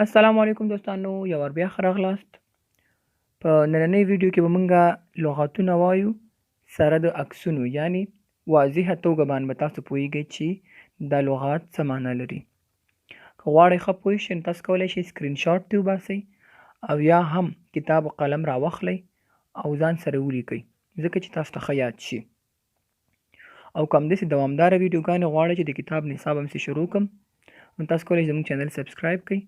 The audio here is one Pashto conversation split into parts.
السلام علیکم دوستانو، یو ور بیا ښه راغلاست. په نننۍ ویډیو کې به مونږ لغاتونه وایو سره د عکسونو، یعنی واضحه توګه باندې به تاسو پوهیږئ چې دا لغات څه معنی لري. که غواړئ ښه پوه شئ نو تاسو کولی شئ سکرین شاټ دې وباسئ او یا هم کتاب او قلم راواخلئ او ځان سره ولیکئ، ځکه چې تاسو ته ښه یاد شي. او که همداسې دوامداره ویډیوګانې غواړئ چې د کتاب نصاب همسې شروع کړم، نو تاسو کولی شئ زموږ چینل سبسکرایب کړئ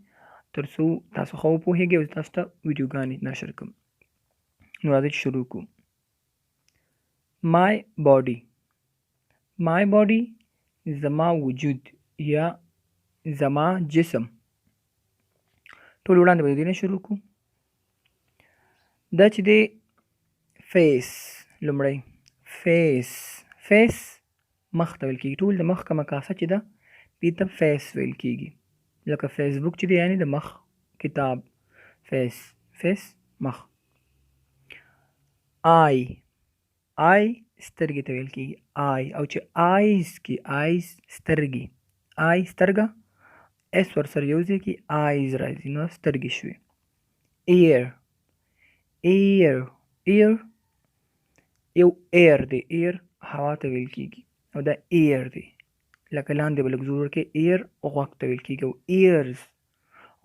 تر څو تاسو ښه وپوهیږئ او تاسو ته ویډیوګانې نشر کړم. نو راځئ چې شروع کړو. My body. My body زما وجود یا زما جسم. ټول وړاندې به د دې نه شروع کړو. دا چې دی فیس، لومړی فیس مخ ته ویل کېږي. ټول د مخ کومه کاسه چې ده دې ته فیس ویل کېږي. لکه فیسبوک چې دی یعنی د مخ، کتاب فیس مخ. آی سترګې ته ویل کېږي. او چې آیز کې آیز سترګې، آی سترګه اس ور سره یو ځای کې آیز راځي نو سترګې شوې. ایر یو ایر دی، ایر هوا ته ویل کېږي او دا ایر دی. لکه لاندې به لږ زور ورکړئ، ایر غوږ ته ویل کېږي او ایرز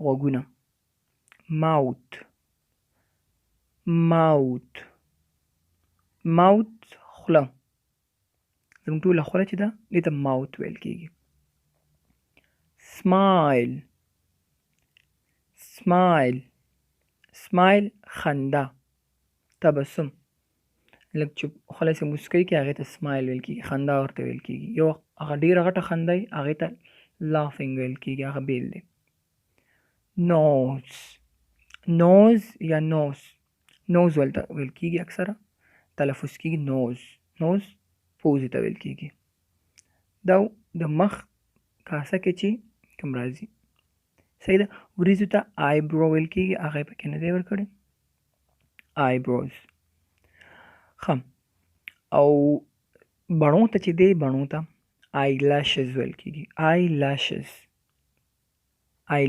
غوږونه. ماوت خوله، زموږ ټوله خوله چې ده دې ته ماوت ویل کېږي. سمایل خندا، تبسم، لږ چې خوله سې موسکۍ کې هغې ته سمایل ویل کېږي، خندا ورته ویل کېږي. یو هغه ډېره غټه خندا وي هغې ته لافینګ ویل کېږي، هغه بیل دی. نوز یا نوز ولته ویل کېږي، اکثره تلفظ کېږي نوز پوزې ته ویل کېږي. دا د مخ کاسه کې چې کوم راځي. صحیح ده. وریځو ته آیبرو ویل کېږي، هغه یې پکې نه دی ورکړی، آیبروز. ښه، او بڼو ته چې دی بڼو ته آی لاشز ویل کېږي. آی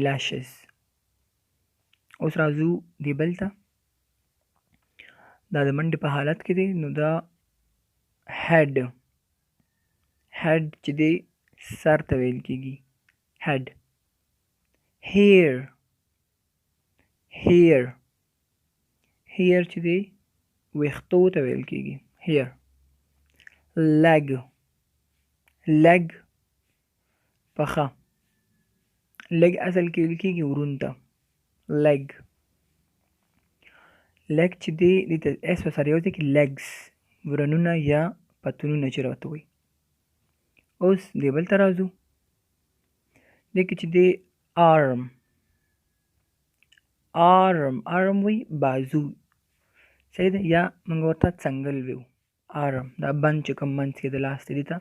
لاشز. اوس راځو دې بل ته. دا د منډې په حالت کې دی نو دا هیډ چې دی سر ته ویل کېږي، هیډ. هیر چې دی ویښتو ته ویل کېږي، هیر. لګ پښه، لګ اصل کې ویل کېږي ورون ته، لګ چې دی دې ته اس په سره یو ځای کې لګز، ورنونه یا پتونونه چې راته وایي. اوس دې بل ته راځو. دې کې چې دی آرم وی بازو، صحیح ده، یا موږ ورته څنګل ویو. آرم دا بند چې کوم منځ کې د لاس دی دې ته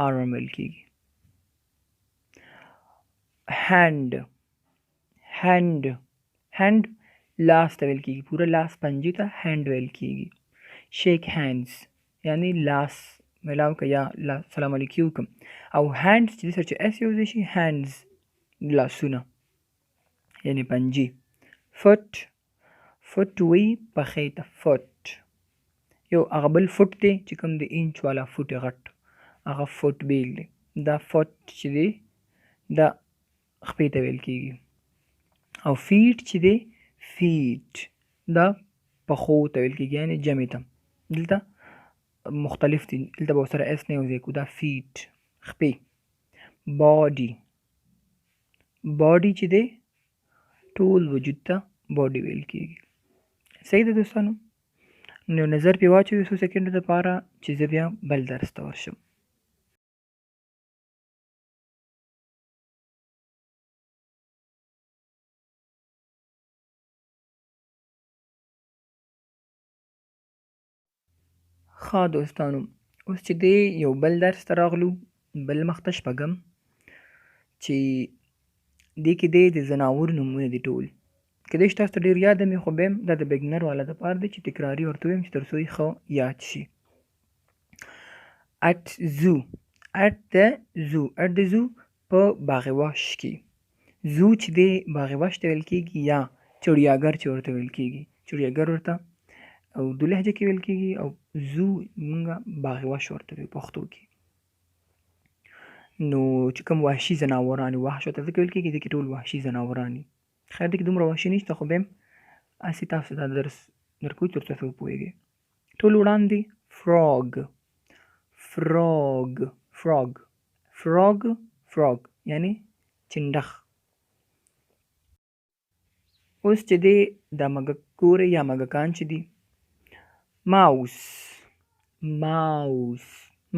آرم ویل کېږي. هینډ لاس ته ویل کېږي، پوره لاس پنجې ته هینډ ویل کېږي. شیک هینډز یعنی لاس میلاو که یا سلام علیکم وکړم. او هینډز چې دې سره چې اس یو ځای شي هینډز لاسونه یعنی پنجې. فوټ وی پښې ته فوټ. یو هغه بل فوټ دی چې کوم د انچ والا فوټ غټ، هغه فوټ بیل دی. دا فوټ چې دی دا خپې ته ویل کېږي. او فیټ چې دی دا پښو ته ویل کېږي یعنی جمع ته. دلته مختلف دي، دلته به ورسره اس نه یو ځای کړو، دا فیټ خپې. باډي چې دی ټول وجود ته باډي ویل کېږي. صحیح ده دوستانو. نو نظر پې واچوئ څو سکنډو دپاره چې زه بیا بل درس ته ورشم. ښه دوستانو، اوس چې دی یو بل درس ته راغلو، بل مخ ته شپږم، چې دې کې دی د ځناورو نومونه دي ټول. کېدای شي تاسو ته ډېر یاد مې، خو بیا هم دا د بېګنر والا دپاره دی چې تکراري ورته ویم چې تر څو یې ښه یاد شي. ات د زو په باغ واش کې. زو چې دی باغ وحش ته ویل کېږي یا چړیاګر چې ورته ویل کېږي، چړیاګر ورته اردو لهجه کې ویل کېږي او زو مونږه باغ وحش ورته وایو پښتو کې. نو چې کوم وحشي ځناوران وحش ورته ځکه ویل کېږي ځکه ټول وحشي ځناوران دي. خیر دی که دومره وحشي نشته خو بیا هم هسې تاسو ته درس درکوو تر څو وپوهېږئ. ټول وړاندې فراګ فراګ فراګ فراګ فراګ یعنی چنډخ. اوس چې دی دا مږک ګورئ یا مږکان چې دي ماوس ماوس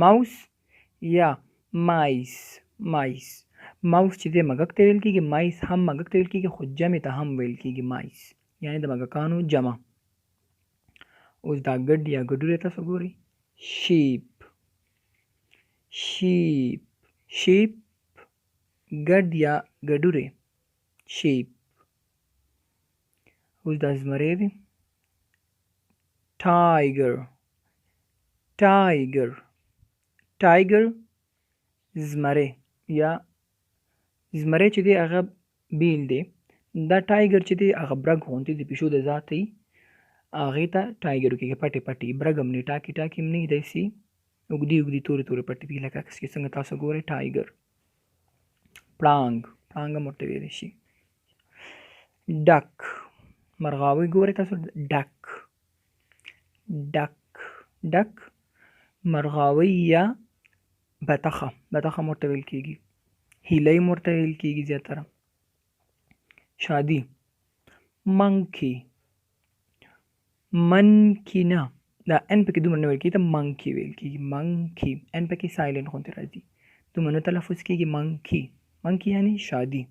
ماوس یا مایس مایس. ماوس چې دی مږک ته ویل کېږي، مایس هم مږک ته ویل کېږي خو جمع ته هم ویل کېږي مایس یعنی د مږکانو جمع. اوس دا ګډ یا ګډوری تاسو ګورئ شیپ شیپ شیپ ګډ یا ګډوری شیپ. اوس دا زمری دی ټایګر ټایګر ټایګر زمری یا زمری چې دی هغه بیل دی. دا ټایګر چې دی هغه برګ غوندې د پیشو د ذات دی، هغې ته ټایګر کېږي پټې پټې برګ هم نه ټاکې ټاکې هم نه داسې اوږدې اوږدې تورې تورې پټې دي لکه عکس کې څنګه تاسو ګورئ ټایګر. پړانګ پړانګ هم ورته ویلی شي. ډک مرغاوۍ ګورئ تاسو ډک ډک ډک مرغاوۍ یا بطخه بطخه هم ورته ویل کېږي. هیلۍ هم ورته ویل کېږي زیاتره. شادي منکي منکي نه دا ان پکې دومره نه ویل کېږي ته منکي ویل کېږي منکي ان پکې سایلنټ غوندې راځي دومره نه تلفظ کېږي منکي منکي یعنی شادي.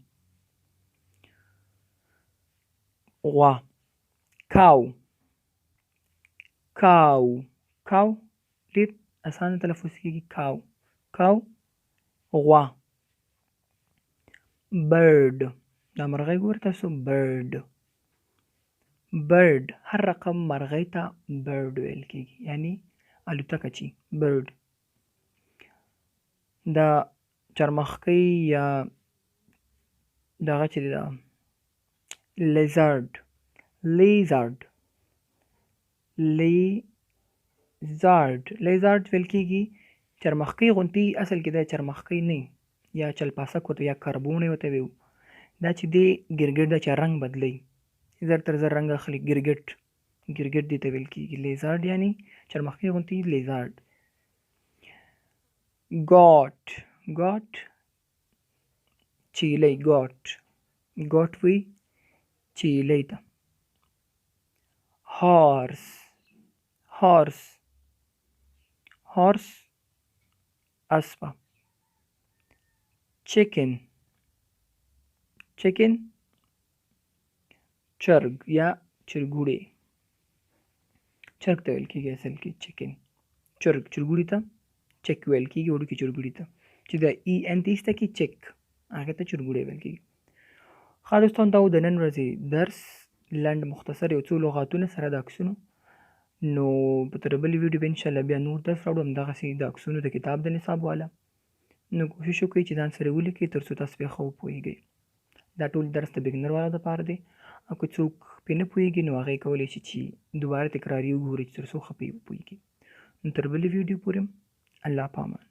غوا کاو کاو کاو ډېر اسانه تلفظ کېږي کاو کاو غوا. برډ دا مرغۍ ګورئ تاسو برډ برډ هر رقم مرغۍ ته برډ ویل کېږي یعنی الوتکه چې برډ. دا چرمښکۍ یا دغه چې دی دا لیزارډ لیزارډ لیزارډ لیزارډ ویل کېږي چرمښکۍ غوندې اصل کې دا چرمښکۍ نه یا چلپاسک ورته یا کربوڼی ورته ویو. دا چې دی ګرګټ دا چې رنګ بدلوي زر تر زر رنګ اخلي ګرګټ ګرګټ دې ته ویل کېږي. لیزارډ یعنی چرمښکۍ غوندې لیزارډ. ګاټ ګاټ چیلۍ ګاټ ګاټ وی چیلۍ ته. هارس هارس هارس اسپه. چکن چکن چرګ یا چرګوړی چرګ ته ویل کېږي اصل کې چکن چرګ چرګوړي ته چک ویل کېږي وړوکي چرګوړي ته چې د ای ان ته ایسته کې چک هغې ته چرګوړی ویل کېږي. ښه دوستان دا و د نن ورځې درس لنډ مختصر یو څو لغاتونه سره د عکسونو. نو په تر بلې ویډیو به انشاءالله بیا نور درس راوړو همدغسې د عکسونو د کتاب د نصاب والا. نو کوشش وکړئ چې ځان سره ولیکئ تر څو تاسو پرې ښه وپوهېږئ. دا ټول درس د بګنر والا دپاره دی او که څوک پرې نه پوهېږي نو هغه یې کولی شي چې دوباره تکراري وګوري چې تر څو ښه پرې وپوهېږي. نو تر بلې ویډیو پورې الله پامان.